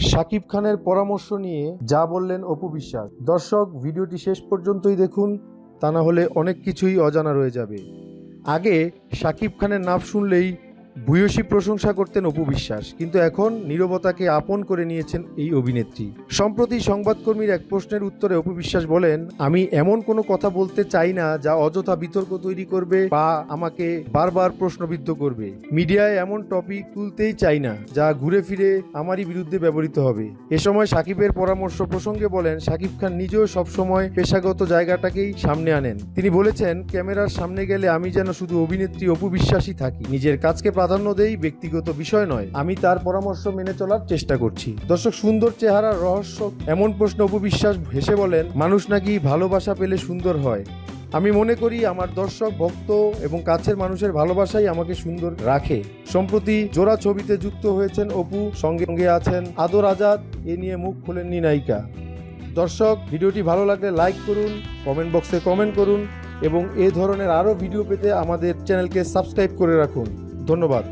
শাকিব খানের পরামর্শ নিয়ে যা বললেন অপু বিশ্বাস। দর্শক, ভিডিওটি শেষ পর্যন্তই দেখুন, তা না হলে অনেক কিছুই অজানা রয়ে যাবে। আগে শাকিব খানের নাম শুনলেই ভূয়সী প্রশংসা করতেন অপু বিশ্বাস, কিন্তু এখন নীরবতাকে আপন করে নিয়েছেন এই অভিনেত্রী। সম্প্রতি সংবাদকর্মীর এক প্রশ্নের উত্তরে অপু বিশ্বাস বলেন, আমি এমন কোনো কথা বলতে চাই না যা অযথা বিতর্ক তৈরি করবে বা আমাকে বারবার প্রশ্নবিদ্ধ করবে। মিডিয়ায় এমন টপিক তুলতেই চাই না যা ঘুরে ফিরে আমারই বিরুদ্ধে ব্যবহৃত হবে। এ সময় শাকিবের পরামর্শ প্রসঙ্গে বলেন, শাকিব খান নিজেও সবসময় পেশাগত জায়গাটাকেই সামনে আনেন। তিনি বলেছেন, ক্যামেরার সামনে গেলে আমি যেন শুধু অভিনেত্রী অপু বিশ্বাসই থাকি, নিজের কাজকে প্রাধান্য দেই, ব্যক্তিগত বিষয় নয়। আমি তার পরামর্শ মেনে চলার চেষ্টা করছি। দর্শক, সুন্দর চেহারার রহস্য এমন প্রশ্ন অপু বিশ্বাস হেসে বলেন, মানুষ নাকি ভালোবাসা পেলে সুন্দর হয়। আমি মনে করি আমার দর্শক, ভক্ত এবং কাছের মানুষের ভালোবাসাই আমাকে সুন্দর রাখে। সম্প্রতি জোড়া ছবিতে যুক্ত হয়েছেন অপু, সঙ্গে আছেন আদর আজাদ। এ নিয়ে মুখ খোলেননি নায়িকা। দর্শক, ভিডিওটি ভালো লাগলে লাইক করুন, কমেন্ট বক্সে কমেন্ট করুন এবং এ ধরনের আরও ভিডিও পেতে আমাদের চ্যানেলকে সাবস্ক্রাইব করে রাখুন। ধন্যবাদ।